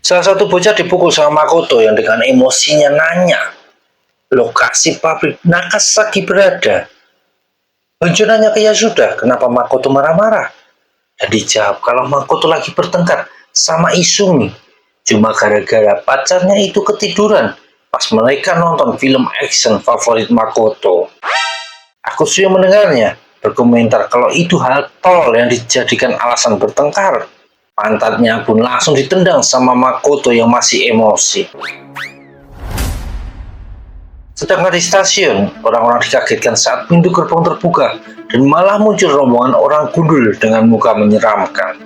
Salah satu bocah dipukul sama Makoto yang dengan emosinya nanya, lokasi pabrik Nakasaki berada. Honjo nanya ke Yasuda, kenapa Makoto marah-marah? Dan dijawab kalau Makoto lagi bertengkar sama Izumi. Cuma gara-gara pacarnya itu ketiduran pas mereka nonton film action favorit Makoto. Akusuya mendengarnya, berkomentar kalau itu hal tol yang dijadikan alasan bertengkar. Pantatnya pun langsung ditendang sama Makoto yang masih emosi. Sedangkan di stasiun, orang-orang dikagetkan saat pintu gerbong terbuka dan malah muncul rombongan orang gundul dengan muka menyeramkan.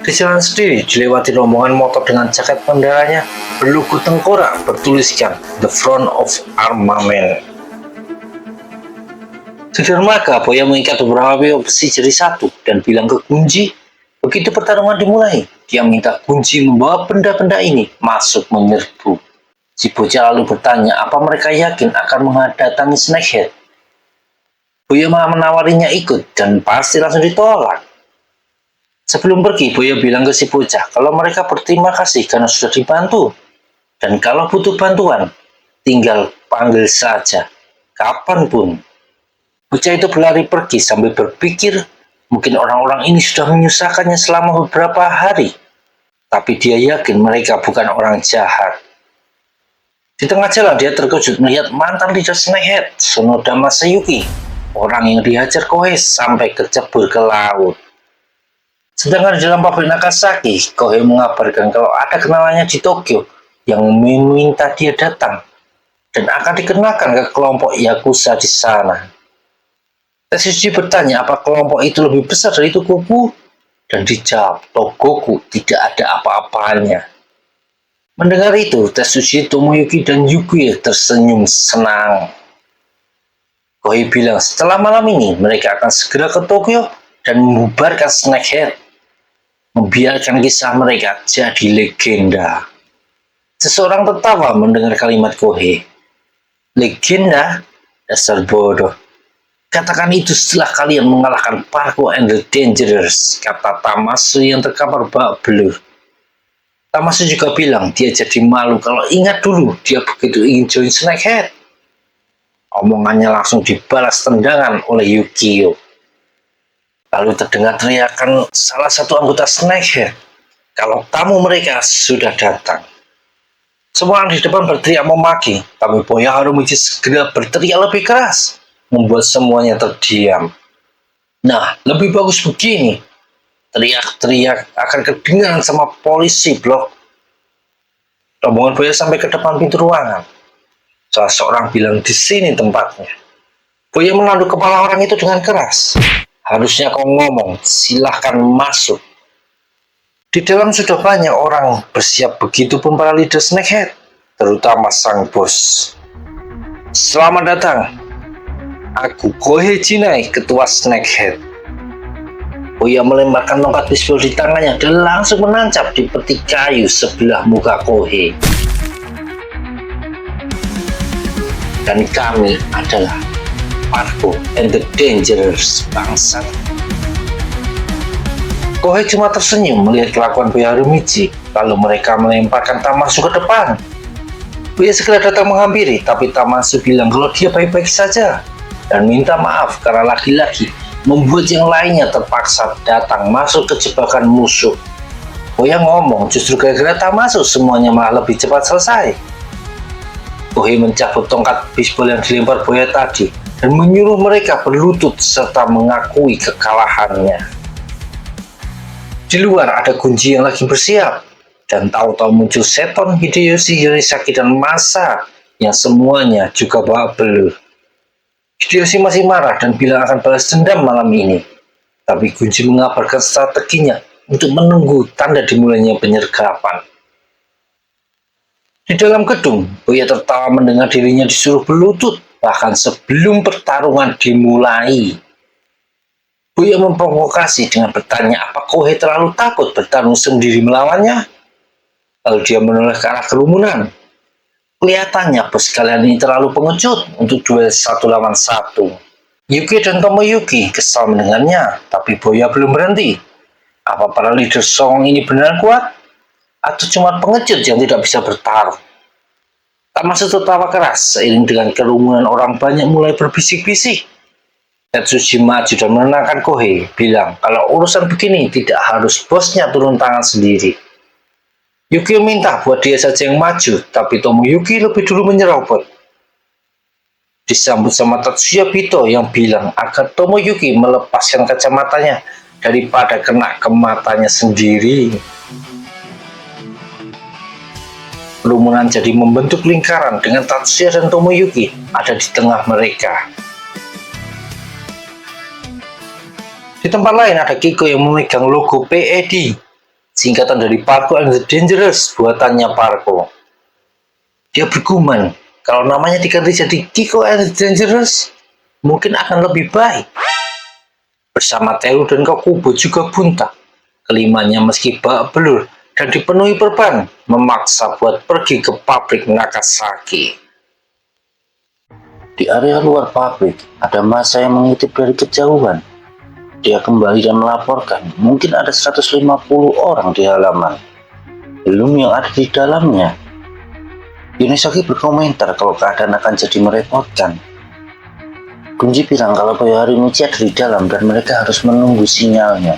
Di jalan sendiri dilewati rombongan motor dengan jaket pengendaranya berlogo tengkorak bertuliskan The Front of Armament. Di dermaga, Boya mengikat beberapa besi jadi satu dan bilang ke Gunji, begitu pertarungan dimulai, dia minta Gunji membawa benda-benda ini masuk menyerbu. Si bocah lalu bertanya apa mereka yakin akan mendatangi Snakehead. Boya malah menawarinya ikut dan pasti langsung ditolak. Sebelum pergi, Boya bilang ke si bocah kalau mereka berterima kasih karena sudah dibantu. Dan kalau butuh bantuan, tinggal panggil saja, kapanpun. Bocah itu berlari pergi sambil berpikir mungkin orang-orang ini sudah menyusahkannya selama beberapa hari. Tapi dia yakin mereka bukan orang jahat. Di tengah jalan dia terkejut melihat mantan leader Snakehead, Sonoda Masayuki, orang yang dihajar Kohei sampai kecebur ke laut. Sedangkan di dalam pabrik Nakasaki, Kohei mengabarkan kalau ada kenalannya di Tokyo yang meminta dia datang dan akan dikenakan ke kelompok Yakuza di sana. Tetsuji bertanya apa kelompok itu lebih besar dari Togoku dan dijawab Togoku tidak ada apa-apanya. Mendengar itu, Tetsuji, Tomoyuki, dan Yuki tersenyum senang. Kohei bilang setelah malam ini mereka akan segera ke Tokyo dan membubarkan Snakehead, membiarkan kisah mereka jadi legenda. Seseorang tertawa mendengar kalimat Kohei. Legenda? Dasar bodoh. Katakan itu setelah kalian mengalahkan Parko and the Dangerous, kata Tamasu yang terkapar bak belur. Tamasu juga bilang dia jadi malu kalau ingat dulu dia begitu ingin join Snakehead. Omongannya langsung dibalas tendangan oleh Yukio. Lalu terdengar teriakan salah satu anggota Snakehead kalau tamu mereka sudah datang. Semua orang di depan berteriak memaki, tapi Boya Harumichi segera berteriak lebih keras, membuat semuanya terdiam. Nah, lebih bagus begini. Teriak-teriak akan kedengaran sama polisi, blok. Rombongan Boya sampai ke depan pintu ruangan. Salah seorang bilang di sini tempatnya. Boya menanduk kepala orang itu dengan keras. Harusnya kau ngomong, silahkan masuk. Di dalam sudah banyak orang bersiap, begitupun para leader Snakehead, terutama sang bos. Selamat datang. Aku Kohei Jinai, ketua Snakehead. Boya melemparkan tongkat bisbol di tangannya dan langsung menancap di peti kayu sebelah muka Kohei. Dan kami adalah Parko and the Dangerous, bangsat. Kohei cuma tersenyum melihat kelakuan Boya Harumichi, lalu mereka melemparkan Tamasu ke depan. Boya segera datang menghampiri, tapi Tamasu bilang kalau dia baik-baik saja dan minta maaf karena lagi-lagi membuat yang lainnya terpaksa datang masuk ke jebakan musuh. Boya ngomong justru gara-gara Tamasu semuanya malah lebih cepat selesai. Kohei mencabut tongkat bisbol yang dilempar Boya tadi dan menyuruh mereka berlutut serta mengakui kekalahannya. Di luar ada Gunji yang lagi bersiap dan tahu-tahu muncul Seton, Hideyoshi, Yorisaki, dan Masa yang semuanya juga babak belur. Hideyoshi masih marah dan bilang akan balas dendam malam ini. Tapi Gunji mengabarkan strateginya untuk menunggu tanda dimulainya penyergapan. Di dalam gedung, Boya tertawa mendengar dirinya disuruh berlutut bahkan sebelum pertarungan dimulai. Boya memprovokasi dengan bertanya apa Kohei terlalu takut bertarung sendiri melawannya. Lalu dia menoleh ke arah kerumunan. Kelihatannya bos kalian ini terlalu pengecut untuk duel 1 lawan 1. Yuki dan Tomoyuki kesal mendengarnya, tapi Boya belum berhenti. Apa para leader Song ini benar kuat? Atau cuma pengecut yang tidak bisa bertarung? Tamasuke tertawa keras seiring dengan kerumunan orang banyak mulai berbisik-bisik. Tetsuji maju dan menenangkan Kohei, bilang kalau urusan begini tidak harus bosnya turun tangan sendiri. Yukio minta buat dia saja yang maju, tapi Tomoyuki lebih dulu menyerobot. Disambut sama Tatsuya Bito yang bilang agar Tomoyuki melepaskan kacamatanya daripada kena ke matanya sendiri. Kerumunan jadi membentuk lingkaran dengan Tatsuya dan Tomoyuki ada di tengah mereka. Di tempat lain ada Kiko yang memegang logo PED, singkatan dari Parko and the Dangerous buatannya Parko. Dia bergumam, kalau namanya diganti jadi Kiko and the Dangerous, mungkin akan lebih baik. Bersama Teru dan Kokubo juga buntak. Kelimanya meski babak belur dan dipenuhi perban, memaksa buat pergi ke pabrik Nakasaki. Di area luar pabrik, ada massa yang mengintip dari kejauhan. Dia kembali dan melaporkan, mungkin ada 150 orang di halaman. Belum yang ada di dalamnya. Yunisaki berkomentar kalau keadaan akan jadi merepotkan. Kunji bilang kalau Boyo Harimichi ada di dalam dan mereka harus menunggu sinyalnya.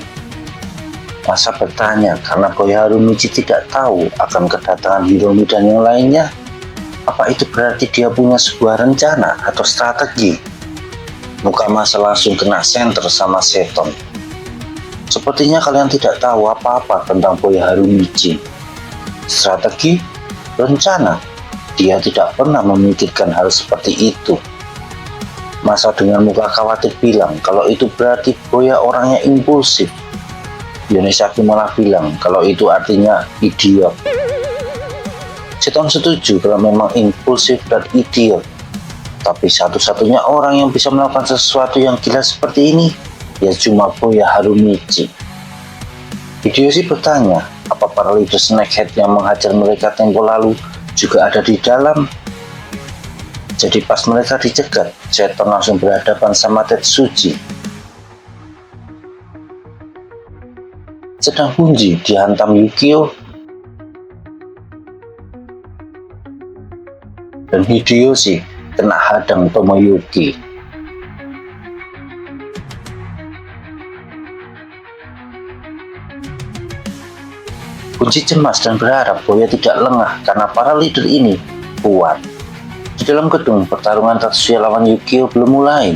Masa bertanya karena Boyo Harimichi tidak tahu akan kedatangan Hiromi dan yang lainnya. Apa itu berarti dia punya sebuah rencana atau strategi? Muka Masa langsung kena senter sama Seton. Sepertinya kalian tidak tahu apa-apa tentang Boyo Harimichi. Strategi? Rencana? Dia tidak pernah memikirkan hal seperti itu. Masa dengan muka khawatir bilang kalau itu berarti Boya orangnya impulsif. Yunisaki malah bilang kalau itu artinya idiot. Seton setuju kalau memang impulsif dan idiot. Tapi satu-satunya orang yang bisa melakukan sesuatu yang gila seperti ini ya cuma Boya Harimichi. Hideyoshi bertanya, apa para leader Snakehead yang menghajar mereka tempo lalu juga ada di dalam? Jadi pas mereka dicegat, Seton langsung berhadapan sama Tetsuji. Sedang Bunji dihantam Yukio dan Hideyoshi kena hadang Tomoyuki. Bunji cemas dan berharap Boya tidak lengah karena para leader ini kuat. Di dalam gedung, pertarungan Tatsuya lawan Yukio belum mulai.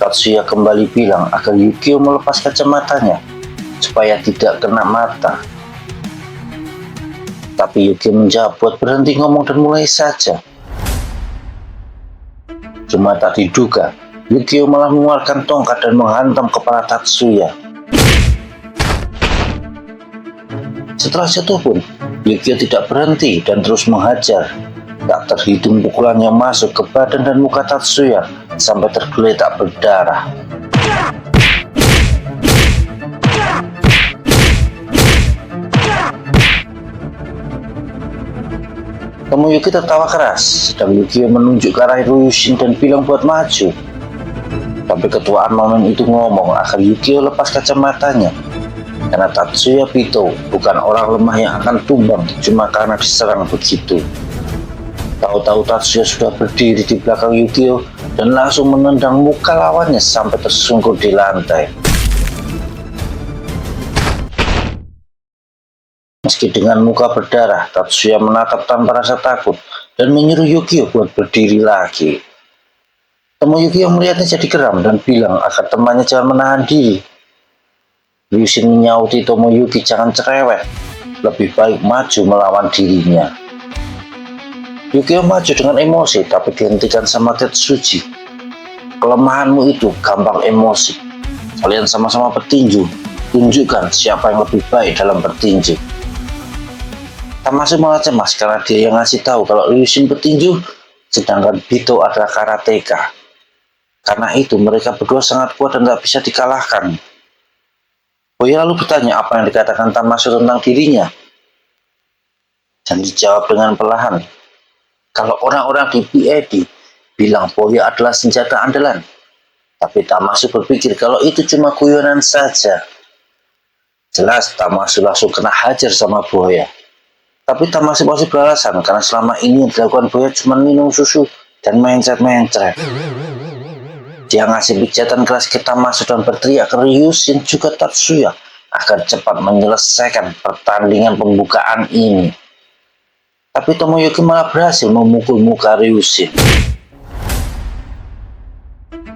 Tatsuya kembali bilang agar Yukio melepas kacamatanya supaya tidak kena mata. Tapi Yukio menjawab buat berhenti ngomong dan mulai saja. Cuma tak diduga, Yukio malah mengeluarkan tongkat dan menghantam kepala Tatsuya. Setelah jatuh pun, Yukio tidak berhenti dan terus menghajar. Tak terhitung pukulan yang masuk ke badan dan muka Tatsuya sampai tergeletak berdarah. Tomoyuki tertawa keras, sedang Yukio menunjuk ke arah Ryushin dan bilang buat maju. Tapi ketua Armament itu ngomong agar Yukio lepas kacamatanya. Karena Tatsuya Bito bukan orang lemah yang akan tumbang cuma karena diserang begitu. Tahu-tahu Tatsuya sudah berdiri di belakang Yukio dan langsung menendang muka lawannya sampai tersungkur di lantai. Meski dengan muka berdarah, Tatsuya menatap tanpa rasa takut dan menyuruh Yukio buat berdiri lagi. Tomoyuki yang melihatnya jadi geram dan bilang agar temannya jangan menahan diri. Ryushin menyauti Tomoyuki jangan cerewet, lebih baik maju melawan dirinya. Yukio maju dengan emosi tapi dihentikan sama Tetsuji. Kelemahanmu itu gampang emosi. Kalian sama-sama petinju, tunjukkan siapa yang lebih baik dalam bertinju. Tamasuke malah cemas karena dia yang ngasih tahu kalau Ryushin petinju, sedangkan Bito adalah karateka. Karena itu mereka berdua sangat kuat dan tak bisa dikalahkan. Boya lalu bertanya apa yang dikatakan Tamasuke tentang dirinya. Dan dijawab dengan perlahan, kalau orang-orang di PED bilang Boya adalah senjata andalan, tapi Tamasuke berpikir kalau itu cuma guyonan saja. Jelas Tamasuke langsung kena hajar sama Boya. Tapi Tamasuke masih beralasan karena selama ini yang dilakukan Boya cuma minum susu dan mencret-mencret. Dia ngasih pijatan keras ke Tamasuke dan berteriak ke Ryushin juga Tatsuya agar cepat menyelesaikan pertandingan pembukaan ini. Tapi Tomoyuki malah berhasil memukul muka Ryushin.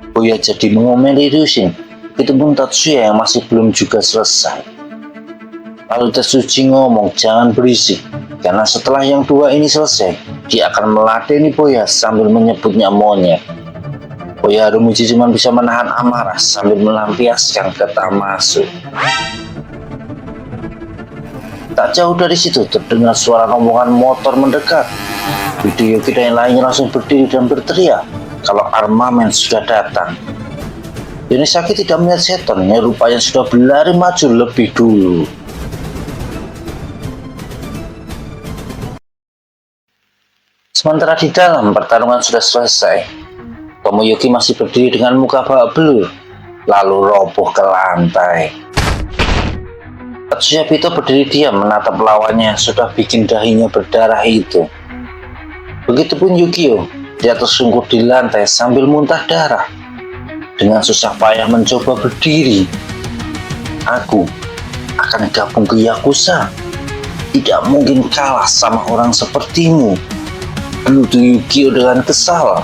Boya jadi mengomeli Ryushin, begitupun Tatsuya yang masih belum juga selesai. Lalu Tetsuji ngomong jangan berisik, karena setelah yang dua ini selesai, dia akan meladeni Boya sambil menyebutnya monyet. Boya Harumuchi cuma bisa menahan amarah sambil melampiaskan ke Tamasuke. Tak jauh dari situ terdengar suara rombongan motor mendekat. Hideyuki dan yang lainnya langsung berdiri dan berteriak kalau armamen sudah datang. Yonesaki tidak melihat seton yang rupanya sudah berlari maju lebih dulu. Sementara di dalam pertarungan sudah selesai, Tomoyuki masih berdiri dengan muka babak belur, lalu roboh ke lantai. Tatsuya Bito berdiri diam menatap lawannya yang sudah bikin dahinya berdarah itu. Begitupun Yukio, dia tersungkur di lantai sambil muntah darah. Dengan susah payah mencoba berdiri. Aku akan gabung ke Yakuza. Tidak mungkin kalah sama orang sepertimu. Gelutu Yukio dengan kesal.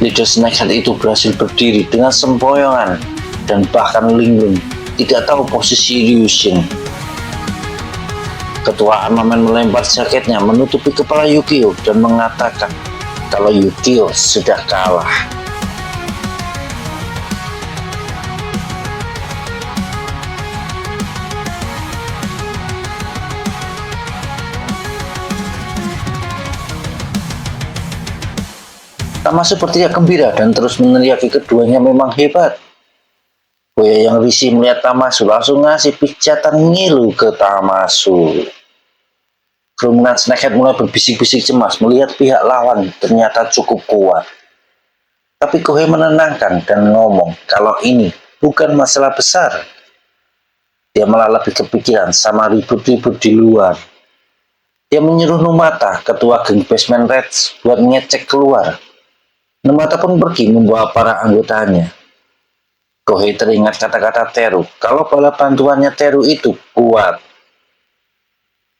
Leader Snakehead itu berhasil berdiri dengan sempoyongan dan bahkan linglung tidak tahu posisi Ryushin. Ketua armamen melempar jaketnya menutupi kepala Yukio dan mengatakan kalau Yukio sudah kalah. Tamasuke berteriak gembira dan terus meneriaki keduanya memang hebat. Boya yang risih melihat Tamasuke langsung ngasih pijatan ngilu ke Tamasuke. Kerumunan Snakehead mulai berbisik-bisik cemas melihat pihak lawan ternyata cukup kuat. Tapi Kohei menenangkan dan ngomong kalau ini bukan masalah besar. Dia malah lebih kepikiran sama ribut-ribut di luar. Dia menyuruh Numata, ketua geng Basement Reds, buat ngecek keluar. Numata pun pergi membawa para anggotanya. Kohei teringat kata-kata Teru, kalau bala bantuannya Teru itu kuat.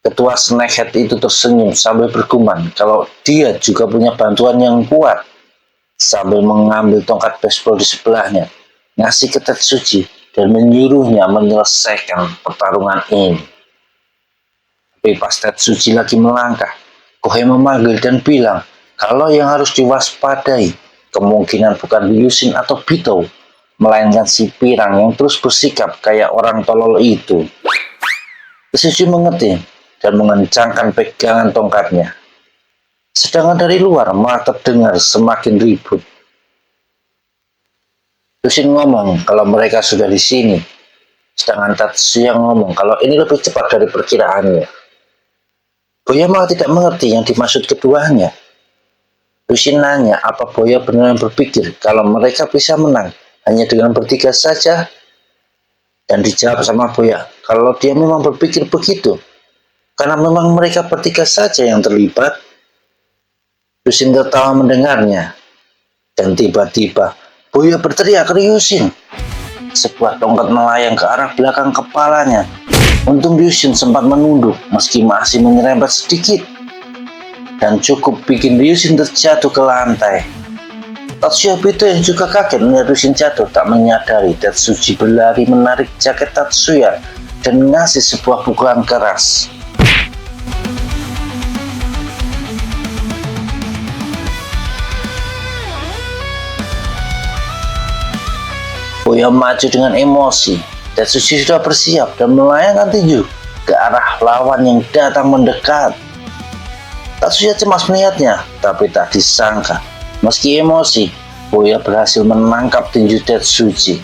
Ketua Snakehead itu tersenyum sambil bergumam kalau dia juga punya bantuan yang kuat. Sambil mengambil tongkat baseball di sebelahnya, ngasih ke Tetsuji dan menyuruhnya menyelesaikan pertarungan ini. Tapi pas Tetsuji lagi melangkah, Kohei memanggil dan bilang, kalau yang harus diwaspadai kemungkinan bukan Ryushin atau Bito, melainkan si pirang yang terus bersikap kayak orang tolol itu. Tetsuji mengerti dan mengencangkan pegangan tongkatnya. Sedangkan dari luar malah terdengar semakin ribut. Ryushin ngomong kalau mereka sudah di sini, sedangkan Tatsuya ngomong kalau ini lebih cepat dari perkiraannya. Boya malah tidak mengerti yang dimaksud keduanya. Ryushin nanya apa Boya benar berpikir kalau mereka bisa menang hanya dengan bertiga saja, dan dijawab sama Boya kalau dia memang berpikir begitu karena memang mereka bertiga saja yang terlibat. Ryushin tertawa mendengarnya dan tiba-tiba Boya berteriak ke Ryushin. Sebuah tongkat melayang ke arah belakang kepalanya. Untung Ryushin sempat menunduk meski masih menyerempet sedikit dan cukup bikin Ryushin terjatuh ke lantai. Tatsuya Bito yang juga kaget melihat Ryushin jatuh tak menyadari Tetsuji berlari menarik jaket Tatsuya dan ngasih sebuah pukulan keras. Boya maju dengan emosi. Tetsuji sudah bersiap dan melayangkan tinju ke arah lawan yang datang mendekat. Tatsuya cemas melihatnya, tapi tak disangka. Meski emosi, Boya berhasil menangkap tinju Tetsuji.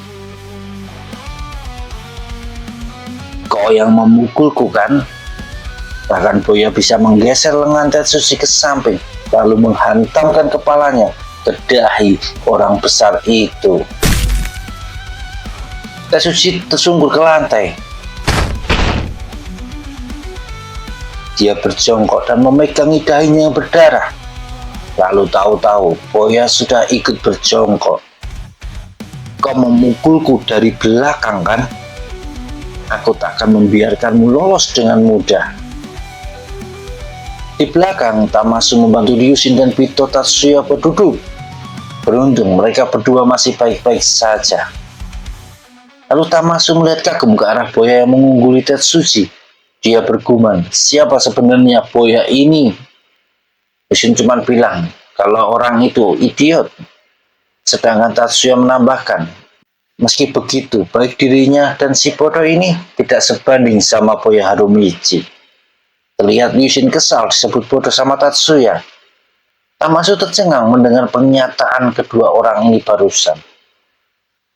Kau yang memukulku kan? Bahkan Boya bisa menggeser lengan Tetsuji ke samping, lalu menghantamkan kepalanya ke dahi orang besar itu. Tetsuji tersungkur ke lantai. Dia berjongkok dan memegangi dahinya yang berdarah. Lalu tahu-tahu Boya sudah ikut berjongkok. Kau memukulku dari belakang kan? Aku tak akan membiarkanmu lolos dengan mudah. Di belakang, Tamasu membantu Ryushin dan Bito Tatsuya berduduk. Beruntung mereka berdua masih baik-baik saja. Lalu Tamasu melihat kagum ke arah Boya yang mengungguli Tetsuji. Dia bergumam, siapa sebenarnya Boya ini? Ryushin cuma bilang, kalau orang itu idiot. Sedangkan Tatsuya menambahkan, meski begitu, baik dirinya dan si bodoh ini tidak sebanding sama Boya Harumichi. Terlihat Ryushin kesal disebut bodoh sama Tatsuya. Tamasu tercengang mendengar pernyataan kedua orang ini barusan.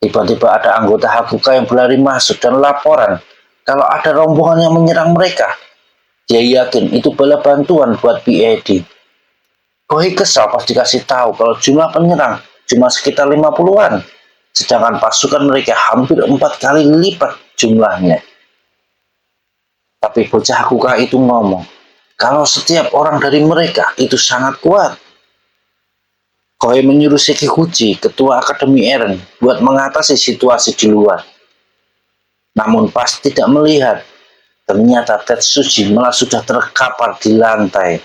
Tiba-tiba ada anggota Hakuka yang berlari masuk dan laporan kalau ada rombongan yang menyerang mereka. Dia yakin itu bala bantuan buat PAD. Kohei kesal pas dikasih tahu kalau jumlah penyerang cuma sekitar 50-an, sedangkan pasukan mereka hampir 4 kali lipat jumlahnya. Tapi bocah Hakuka itu ngomong, kalau setiap orang dari mereka itu sangat kuat. Kohei menyuruh Sekiguchi, ketua Akademi Eren, buat mengatasi situasi di luar. Namun pas tidak melihat, ternyata Tetsuji malah sudah terkapar di lantai.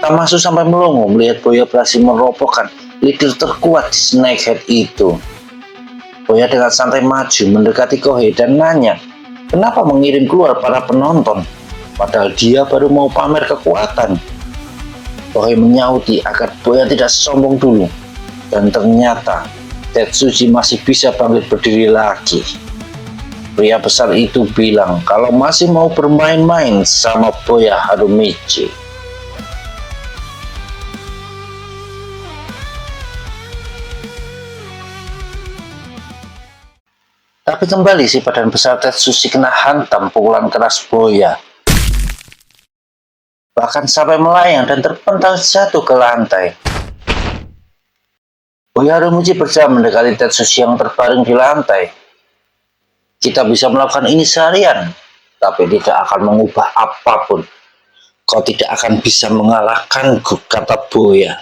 Tamasu sampai melongo melihat Boya berhasil merobohkan leader terkuat di Snakehead itu. Boya dengan santai maju mendekati Kohei dan nanya, kenapa mengirim keluar para penonton, padahal dia baru mau pamer kekuatan. Kohei menyauti agar Boya tidak sombong dulu, dan ternyata Tetsuji masih bisa bangkit berdiri lagi. Pria besar itu bilang kalau masih mau bermain-main sama Boya Harumichi. Tapi kembali si badan besar Tetsuji kena hantam pukulan keras Boya. Bahkan sampai melayang dan terpental jatuh ke lantai. Boya Harumichi berusaha mendekati Tetsuji yang terbaring di lantai. Kita bisa melakukan ini seharian, tapi tidak akan mengubah apapun. Kau tidak akan bisa mengalahkanku, kata Boya.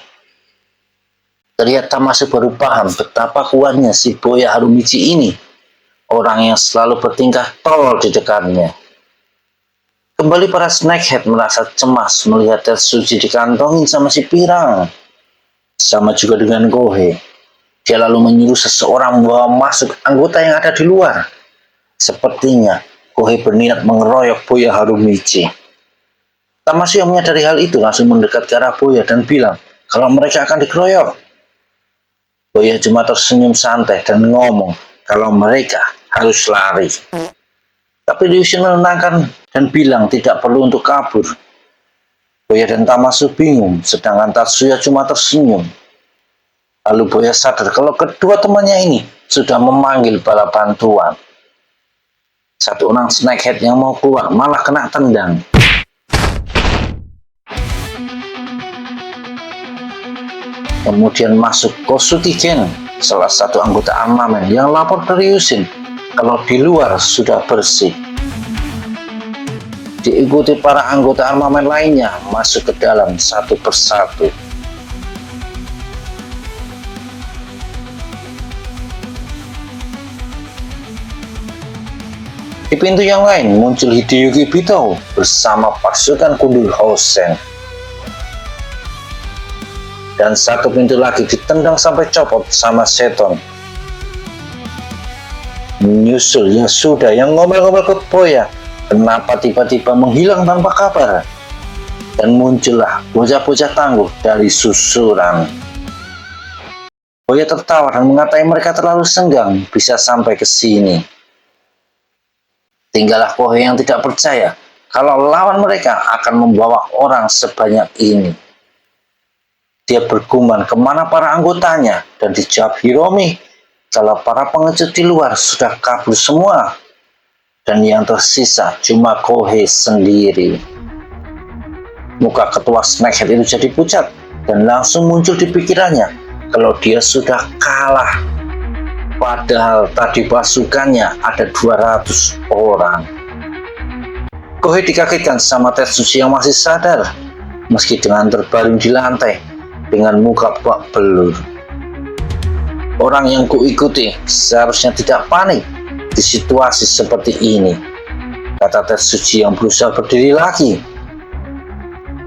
Terlihat Tamasu baru paham betapa kuatnya si Boya Harumichi ini. Orang yang selalu bertingkah tolol di dekatnya. Kembali para Snakehead merasa cemas melihat Tetsuji dikantongin sama si Pirang. Sama juga dengan Kohei. Dia lalu menyuruh seseorang membawa masuk anggota yang ada di luar. Sepertinya Kohei berniat mengeroyok Boya Harumichi. Tamasu yang menyadari hal itu langsung mendekat ke arah Boya dan bilang kalau mereka akan dikeroyok. Boya cuma tersenyum santai dan ngomong kalau mereka harus lari. Tapi Ryushin menenangkan dan bilang tidak perlu untuk kabur. Boya dan Tamasu bingung, sedangkan Tatsuya cuma tersenyum. Lalu Boya sadar kalau kedua temannya ini sudah memanggil bala bantuan. Satu orang Snakehead yang mau keluar malah kena tendang. Kemudian masuk Kosutigen, salah satu anggota armamen yang lapor ke Ryushin kalau di luar sudah bersih. Diikuti para anggota armamen lainnya masuk ke dalam satu persatu. Di pintu yang lain muncul Hideyuki Bito bersama pasukan Kundul Hosen. Dan satu pintu lagi ditendang sampai copot sama Seton. Menyusul Yasuda yang ngomel-ngomel ke Boya, kenapa tiba-tiba menghilang tanpa kabar. Dan muncullah bocah-bocah tangguh dari susuran. Boya tertawa dan mengatai mereka terlalu senggang bisa sampai ke sini. Tinggallah Kohei yang tidak percaya kalau lawan mereka akan membawa orang sebanyak ini. Dia bergumam kemana para anggotanya dan dijawab Hiromi kalau para pengecut di luar sudah kabur semua dan yang tersisa cuma Kohei sendiri. Muka ketua Snakehead itu jadi pucat dan langsung muncul di pikirannya kalau dia sudah kalah. Padahal tadi pasukannya ada 200 orang. Kohei dikagetkan sama Tetsuchi yang masih sadar, meski dengan terbaring di lantai dengan muka babak belur. Orang yang kuikuti seharusnya tidak panik di situasi seperti ini, kata Tetsuchi yang berusaha berdiri lagi.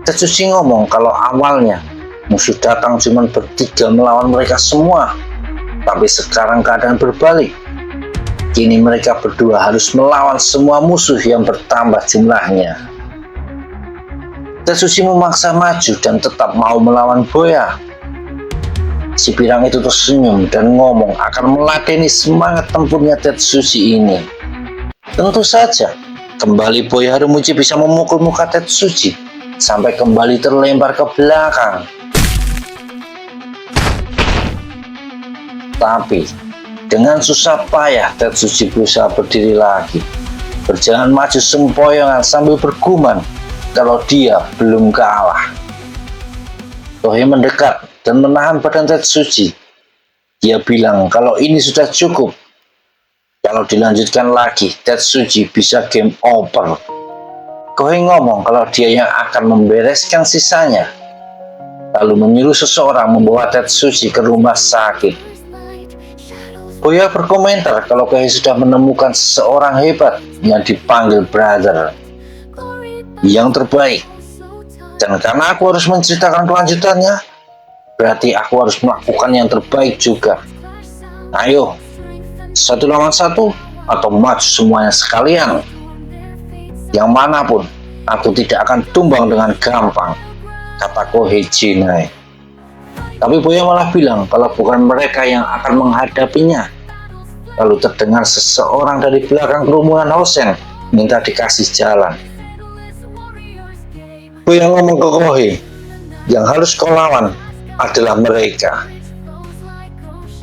Tetsuchi ngomong kalau awalnya musuh datang cuma bertiga melawan mereka semua, tapi sekarang keadaan berbalik. Kini mereka berdua harus melawan semua musuh yang bertambah jumlahnya. Tetsuchi memaksa maju dan tetap mau melawan Boya. Si pirang itu tersenyum dan ngomong akan meladeni semangat tempurnya Tetsuchi ini. Tentu saja, kembali Boya Harumuchi bisa memukul muka Tetsuchi sampai kembali terlempar ke belakang. Tapi, dengan susah payah Tetsuchi berusaha berdiri lagi, berjalan maju sempoyongan sambil bergumam kalau dia belum kalah. Kohei mendekat dan menahan badan Tetsuchi. Dia bilang kalau ini sudah cukup. Kalau dilanjutkan lagi, Tetsuchi bisa game over. Kohei ngomong kalau dia yang akan membereskan sisanya, lalu menyuruh seseorang membawa Tetsuchi ke rumah sakit. Boya berkomentar kalau Kohei sudah menemukan seseorang hebat yang dipanggil brother, yang terbaik. Dan karena aku harus menceritakan kelanjutannya, berarti aku harus melakukan yang terbaik juga. Ayo, 1 lawan 1 atau maju semuanya sekalian. Yang manapun, aku tidak akan tumbang dengan gampang, kata Kohei Jinai. Tapi Boya malah bilang kalau bukan mereka yang akan menghadapinya. Lalu terdengar seseorang dari belakang kerumunan Hosen minta dikasih jalan. Boya ngomong ke Kohei, yang harus kau lawan adalah mereka.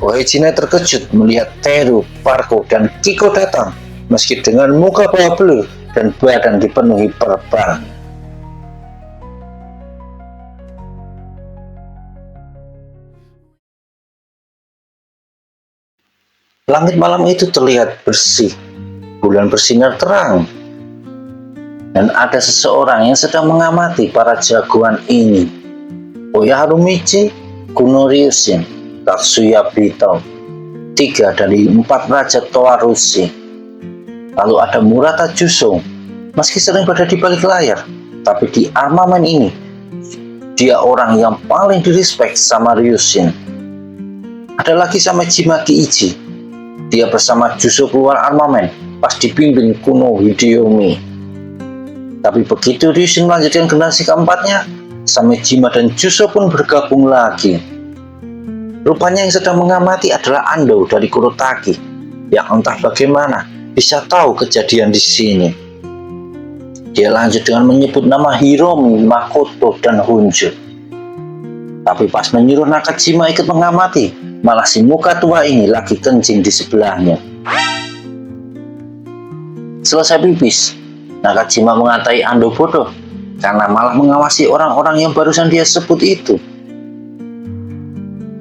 Kohei Jinai terkejut melihat Teru, Parko, dan Kiko datang, meski dengan muka babak belur dan badan dipenuhi perban. Langit malam itu terlihat bersih, bulan bersinar terang, dan ada seseorang yang sedang mengamati para jagoan ini. Boya Harumuchi, Kuno Ryushin, Tatsuya Bitao, 3 dari 4 raja Toa Rushi. Lalu ada Murata Juso, meski sering berada di balik layar, tapi di armamen ini, dia orang yang paling direspek sama Ryushin. Ada lagi sama Jimaki Ichi, dia bersama Juso keluar armamen pas dipimpin Kuno Hideyomi. Tapi begitu Ryushin melanjutkan generasi keempatnya, Samejima dan Juso pun bergabung lagi. Rupanya yang sedang mengamati adalah Ando dari Kurotaki, yang entah bagaimana bisa tahu kejadian di sini. Dia lanjut dengan menyebut nama Hiromi, Makoto, dan Honjo. Tapi pas menyuruh Nakajima ikut mengamati, malah si muka tua ini lagi kencing di sebelahnya. Selesai pipis, Nakajima mengatai Ando bodoh karena malah mengawasi orang-orang yang barusan dia sebut itu.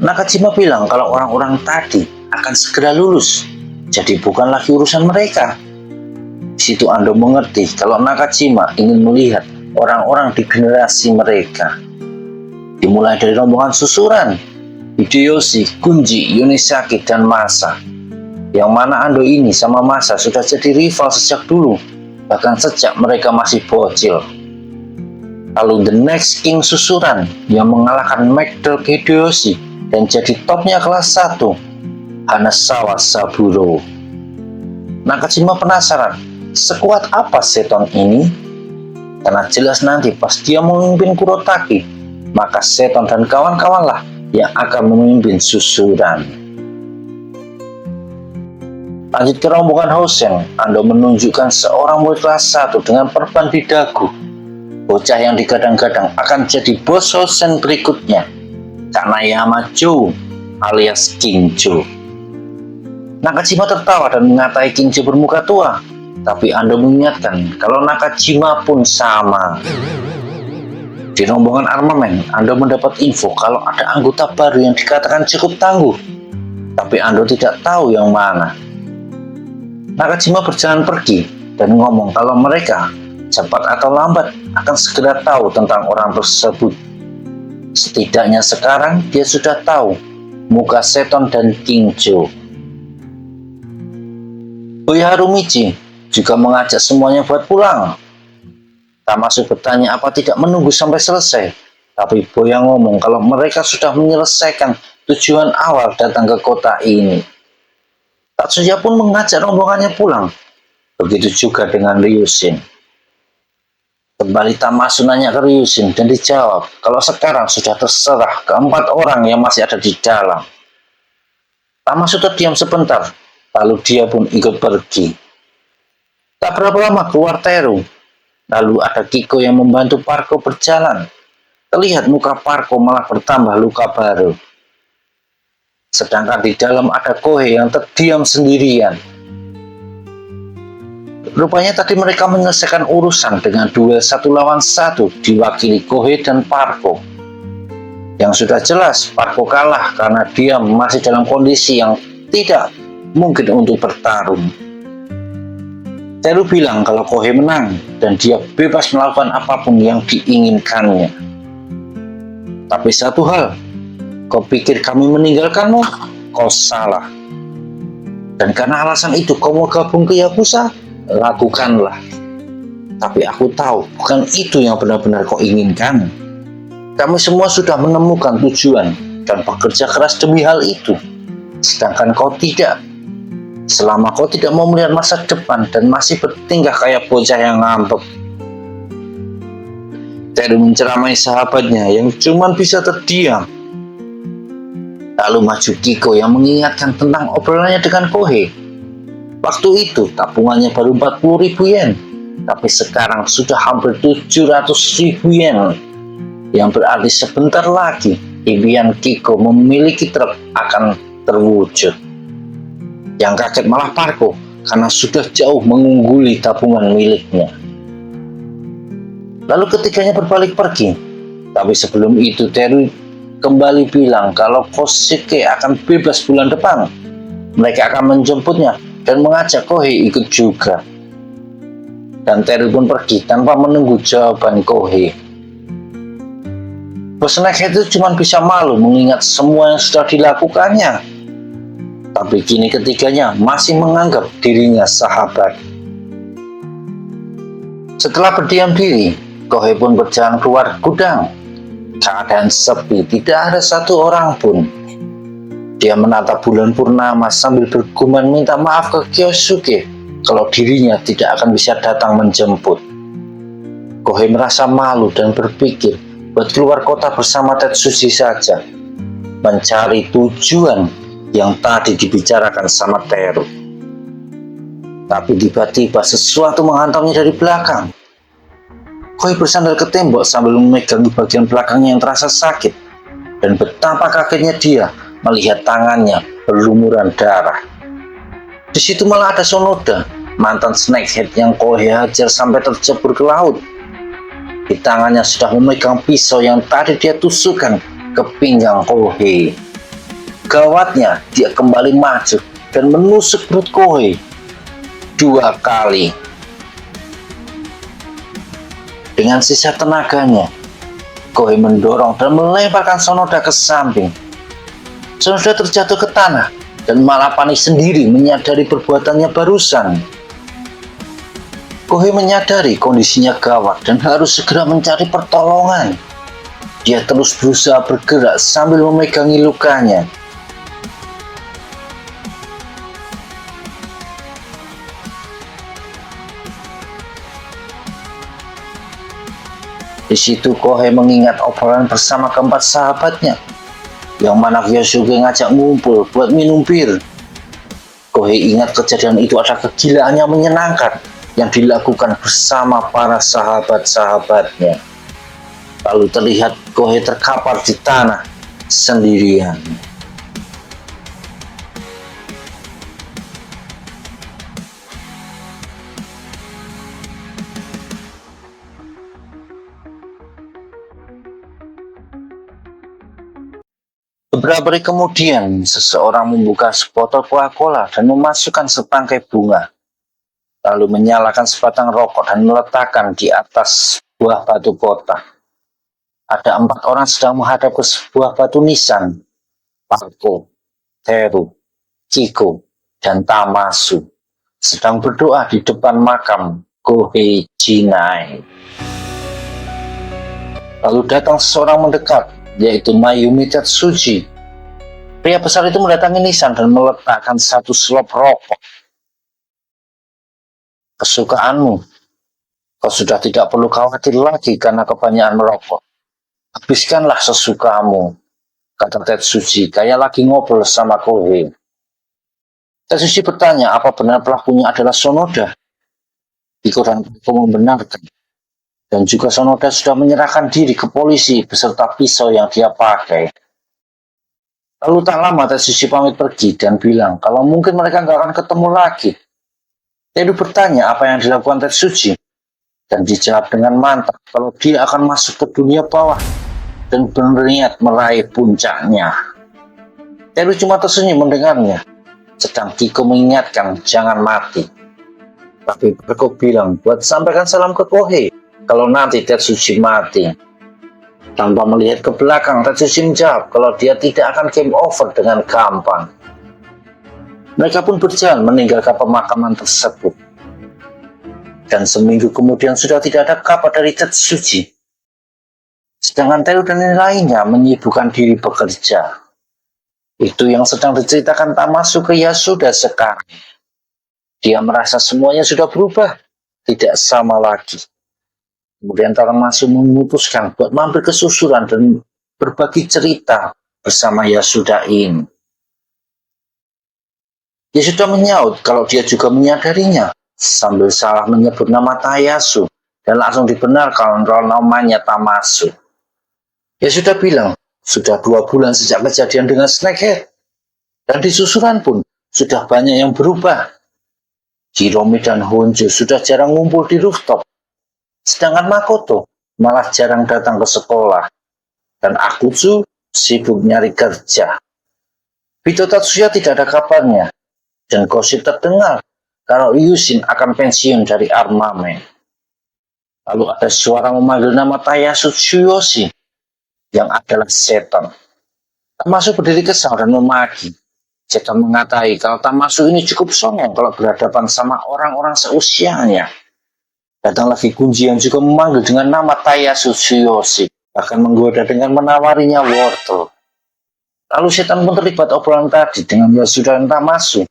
Nakajima bilang kalau orang-orang tadi akan segera lulus, jadi bukan lagi urusan mereka. Di situ Ando mengerti kalau Nakajima ingin melihat orang-orang di generasi mereka. Dimulai dari rombongan susuran, Hideyoshi, Gunji, Yunisaki, dan Masa. Yang mana Ando ini sama Masa sudah jadi rival sejak dulu, bahkan sejak mereka masih bocil. Lalu The Next King susuran yang mengalahkan Magdal Hideyoshi dan jadi topnya kelas 1, Hanazawa Saburo. Nakajima penasaran, sekuat apa seton ini? Karena jelas nanti pas dia memimpin Kurotaki, maka seton dan kawan-kawanlah yang akan memimpin susuran. Lanjut ke rombongan Hosen, Ando menunjukkan seorang murid kelas 1 dengan perban di dagu. Bocah yang digadang-gadang akan jadi bos Hosen berikutnya, Kanayama Joe alias King Joe. Nakajima tertawa dan mengatai King Joe bermuka tua, tapi Ando mengingatkan kalau Nakajima pun sama. Di rombongan armamen, Ando mendapat info kalau ada anggota baru yang dikatakan cukup tangguh, tapi Ando tidak tahu yang mana. Nakajima berjalan pergi dan ngomong kalau mereka cepat atau lambat akan segera tahu tentang orang tersebut. Setidaknya sekarang dia sudah tahu muka Seton dan Kingjo. Boya Harumichi juga mengajak semuanya buat pulang. Tamasu bertanya apa tidak menunggu sampai selesai, tapi Boya ngomong kalau mereka sudah menyelesaikan tujuan awal datang ke kota ini. Tatsuya pun mengajak rombongannya pulang. Begitu juga dengan Ryushin. Kembali Tamasu nanya ke Ryushin dan dijawab kalau sekarang sudah terserah keempat orang yang masih ada di dalam. Tamasu terdiam sebentar, lalu dia pun ikut pergi. Tak berapa lama keluar Teru. Lalu ada Kiko yang membantu Parko berjalan. Terlihat muka Parko malah bertambah luka baru. Sedangkan di dalam ada Kohei yang terdiam sendirian. Rupanya tadi mereka menyelesaikan urusan dengan duel 1 lawan 1 diwakili Kohei dan Parko. Yang sudah jelas Parko kalah karena dia masih dalam kondisi yang tidak mungkin untuk bertarung. Teru bilang kalau Kohei menang dan dia bebas melakukan apapun yang diinginkannya. Tapi satu hal, kau pikir kami meninggalkanmu? Kau salah. Dan karena alasan itu kau mau gabung ke Yakuza? Lakukanlah. Tapi aku tahu bukan itu yang benar-benar kau inginkan. Kami semua sudah menemukan tujuan dan bekerja keras demi hal itu. Sedangkan kau tidak. Selama kau tidak mau melihat masa depan dan masih bertingkah kayak bocah yang ngambek. Teru menceramai sahabatnya yang cuma bisa terdiam. Lalu maju Kiko yang mengingatkan tentang obrolannya dengan Kohei. Waktu itu tabungannya baru 40.000 yen, tapi sekarang sudah hampir 700.000 yen. Yang berarti sebentar lagi impian Kiko memiliki truk akan terwujud. Yang kaget malah Parko karena sudah jauh mengungguli tabungan miliknya. Lalu ketiganya berbalik pergi. Tapi sebelum itu Teru kembali bilang kalau Kosuke akan bebas bulan depan. Mereka akan menjemputnya dan mengajak Kohei ikut juga. Dan Teru pun pergi tanpa menunggu jawaban Kohei. Bos Snakehead itu cuma bisa malu mengingat semua yang sudah dilakukannya. Tapi kini ketiganya masih menganggap dirinya sahabat. Setelah berdiam diri, Kohei pun berjalan keluar gudang. Keadaan sepi, tidak ada satu orang pun. Dia menatap bulan purnama sambil bergumam minta maaf ke Kyosuke kalau dirinya tidak akan bisa datang menjemput. Kohei merasa malu dan berpikir buat keluar kota bersama Tetsuji saja, mencari tujuan yang tadi dibicarakan sama Teru. Tapi tiba-tiba sesuatu menghantamnya dari belakang. Kohei bersandar ke tembok sambil memegang di bagian belakangnya yang terasa sakit. Dan betapa kagetnya dia melihat tangannya berlumuran darah. Di situ malah ada Sonoda, mantan Snakehead yang Kohei hajar sampai tercebur ke laut. Di tangannya sudah memegang pisau yang tadi dia tusukkan ke pinggang Kohei. Gawatnya, dia kembali maju dan menusuk perut Kohei 2 kali. Dengan sisa tenaganya, Kohei mendorong dan melemparkan Sonoda ke samping. Sonoda terjatuh ke tanah dan malah panik sendiri menyadari perbuatannya barusan. Kohei menyadari kondisinya gawat dan harus segera mencari pertolongan. Dia terus berusaha bergerak sambil memegangi lukanya. Di situ Kohei mengingat obrolan bersama keempat sahabatnya, yang mana Kyosuke ngajak ngumpul buat minum bir. Kohei ingat kejadian itu ada kegilaan yang menyenangkan yang dilakukan bersama para sahabat-sahabatnya. Lalu terlihat Kohei terkapar di tanah sendirian. Beberapa hari kemudian, seseorang membuka sebotol Coca-Cola dan memasukkan setangkai bunga, lalu menyalakan sebatang rokok dan meletakkan di atas sebuah batu kota. Ada 4 orang sedang menghadap ke sebuah batu nisan. Parko, Teru, Chiko, dan Tamasu sedang berdoa di depan makam Kohei Jinai. Lalu datang seseorang mendekat, yaitu Mayumi Tetsuji. Pria besar itu mendatangi nisan dan meletakkan satu selop rokok. Kesukaanmu, kau sudah tidak perlu khawatir lagi karena kebanyakan merokok. Habiskanlah sesukamu, kata Tetsuji, kayak lagi ngobrol sama Kohei. Tetsuji bertanya, apa benar pelakunya adalah Sonoda? Iko dan Parko membenarkan. Dan juga Sonoda sudah menyerahkan diri ke polisi beserta pisau yang dia pakai. Lalu tak lama Tetsuji pamit pergi dan bilang kalau mungkin mereka nggak akan ketemu lagi. Teru bertanya apa yang dilakukan Tetsuji. Dan dijawab dengan mantap kalau dia akan masuk ke dunia bawah dan berniat meraih puncaknya. Teru cuma tersenyum mendengarnya. Sedang Kiko mengingatkan jangan mati. Tapi Parko bilang buat sampaikan salam ke Kohei kalau nanti Tetsuji mati. Tanpa melihat ke belakang, Tetsuji menjawab kalau dia tidak akan game over dengan gampang. Mereka pun berjalan meninggalkan pemakaman tersebut. Dan seminggu kemudian sudah tidak ada kabar dari Tetsuji. Sedangkan Teru dan yang lainnya menyibukkan diri bekerja. Itu yang sedang diceritakan Tamasu ke Yasuda sekarang. Dia merasa semuanya sudah berubah, tidak sama lagi. Kemudian Tamasu memutuskan buat mampir ke susuran dan berbagi cerita bersama Yasuda ini. Yasuda menyaut kalau dia juga menyadarinya, sambil salah menyebut nama Tayasu dan langsung dibenarkan kalau namanya Tamasu. Yasuda bilang, sudah 2 bulan sejak kejadian dengan Snakehead. Dan di susuran pun sudah banyak yang berubah. Hiromi dan Honjo sudah jarang ngumpul di rooftop. Sedangkan Makoto malah jarang datang ke sekolah. Dan Akutsu sibuk nyari kerja. Bito Tatsuya tidak ada kabarnya. Dan gosip terdengar kalau Ryushin akan pensiun dari Armament. Lalu ada suara memanggil nama Tayasu Tsuyoshi yang adalah setan. Tamasu berdiri kesal dan memaki. Setan mengatai kalau Tamasu ini cukup songong kalau berhadapan sama orang-orang seusianya. Datang lagi Kunji yang juga memanggil dengan nama Tayasu Tsuyoshi, bahkan menggoda dengan menawarinya wortel. Lalu setan pun terlibat obrolan tadi dengan Yasuda dan Tamasu.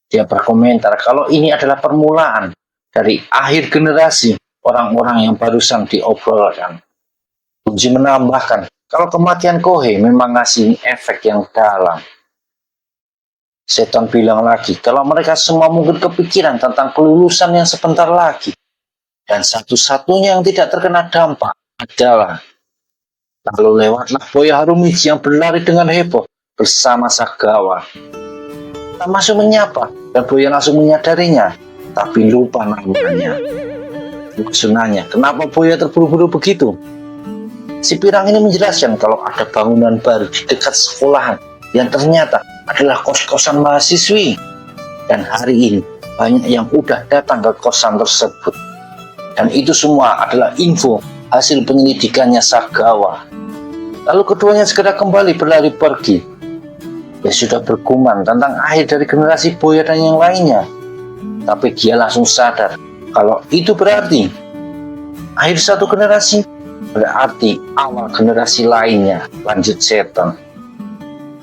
Dia berkomentar kalau ini adalah permulaan dari akhir generasi orang-orang yang barusan diobrolkan. Kunji menambahkan kalau kematian Kohei memang ngasih efek yang dalam. Setan bilang lagi kalau mereka semua mungkin kepikiran tentang kelulusan yang sebentar lagi. Dan satu-satunya yang tidak terkena dampak adalah lalu lewatlah Boya Harumichi yang berlari dengan heboh bersama Sagawa. Tamasu menyapa dan Boya langsung menyadarinya, tapi lupa namanya. Tamasu nanya, kenapa Boya terburu-buru begitu? Si pirang ini menjelaskan kalau ada bangunan baru di dekat sekolahan yang ternyata adalah kos-kosan mahasiswi. Dan hari ini banyak yang udah datang ke kosan tersebut. Dan itu semua adalah info hasil penyelidikannya Sagawa. Lalu keduanya segera kembali berlari pergi. Ya sudah bergumam tentang akhir dari generasi Boya dan yang lainnya. Tapi dia langsung sadar kalau itu berarti akhir satu generasi berarti awal generasi lainnya, lanjut setan.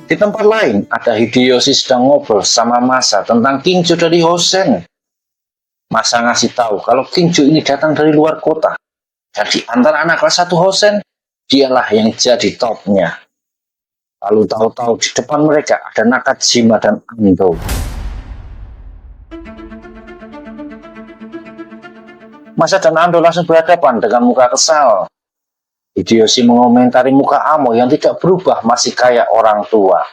Di tempat lain, ada Hideyoshi sedang ngobrol sama Masa tentang Kingjo dari Hosen. Masa ngasih tahu kalau Kingjo ini datang dari luar kota. Dan di antara anak kelas 1 Hosen, dialah yang jadi topnya. Lalu tahu-tahu di depan mereka ada Nakajima dan Ando. Masa dan Ando langsung berhadapan dengan muka kesal. Hideyoshi mengomentari muka Amo yang tidak berubah masih kayak orang tua.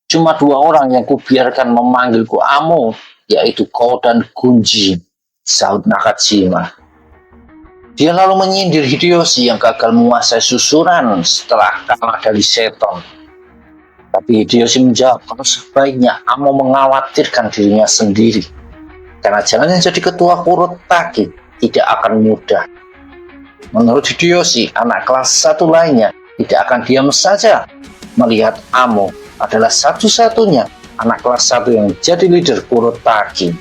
Cuma 2 orang yang kubiarkan memanggilku Amo, yaitu Ko dan Kunji, sahut Nakajima. Dia lalu menyindir Hideyoshi yang gagal menguasai susuran setelah kalah dari seton. Tapi Hideyoshi menjawab kalau sebaiknya Amo mengkhawatirkan dirinya sendiri. Karena jalannya jadi ketua Kurotake tidak akan mudah. Menurut Hideyoshi, anak kelas 1 lainnya tidak akan diam saja melihat Amo adalah satu-satunya anak kelas 1 yang jadi leader Kurotake.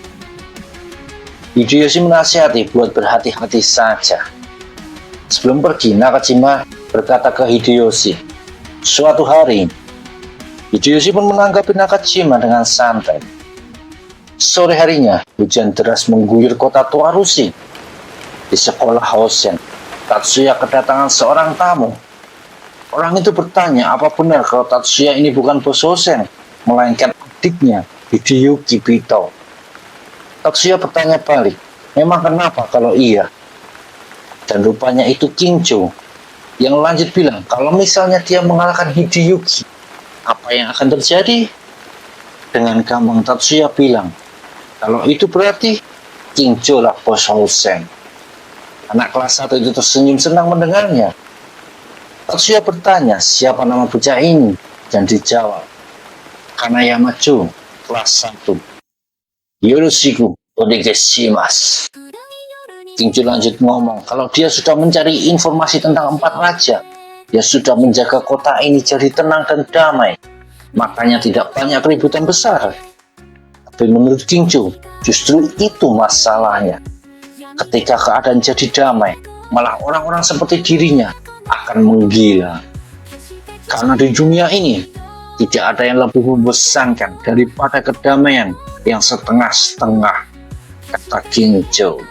Hideyoshi menasihati buat berhati-hati saja. Sebelum pergi, Nakajima berkata ke Hideyoshi, suatu hari, Hideyoshi pun menanggapi Nakajima dengan santai. Sore harinya, hujan deras mengguyur kota Toarushi. Di sekolah Hosen, Tatsuya kedatangan seorang tamu. Orang itu bertanya apa benar kalau Tatsuya ini bukan bos Hosen, melainkan adiknya, Hideyuki Bito. Tatsuya bertanya balik, memang kenapa kalau iya? Dan rupanya itu Kingjo. Yang lanjut bilang, kalau misalnya dia mengalahkan Hideyuki, apa yang akan terjadi? Dengan gampang Tatsuya bilang, kalau itu berarti Kingjo lah bos Hosen. Anak kelas 1 itu tersenyum senang mendengarnya. Tatsuya bertanya siapa nama bocah ini, dan dijawab, Kanayama-cho, kelas 1. Yoroshiku onegaishimasu. Kingjo lanjut ngomong kalau dia sudah mencari informasi tentang 4 raja. Dia sudah menjaga kota ini jadi tenang dan damai. Makanya tidak banyak keributan besar. Tapi menurut Kingjo, justru itu masalahnya. Ketika keadaan jadi damai, malah orang-orang seperti dirinya akan menggila. Karena di dunia ini, tidak ada yang lebih membosankan daripada kedamaian yang setengah-setengah, kata Kingjo.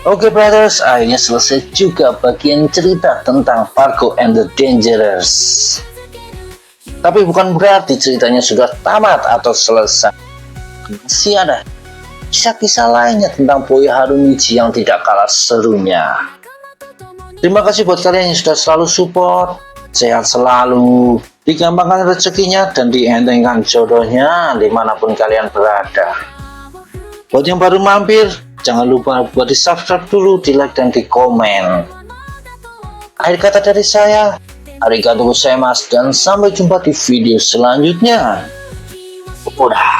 Oke brothers, akhirnya selesai juga bagian cerita tentang Fargo and the Dangerous. Tapi bukan berarti ceritanya sudah tamat atau selesai. Masih ada kisah-kisah lainnya tentang Boy Harumichi yang tidak kalah serunya. Terima kasih buat kalian yang sudah selalu support. Sehat selalu, digampangkan rezekinya dan dientengkan jodohnya dimanapun kalian berada. Buat yang baru mampir, jangan lupa buat di subscribe dulu, di like dan di komen. Akhir kata dari saya, arigatou gozaimasu dan sampai jumpa di video selanjutnya. Udah.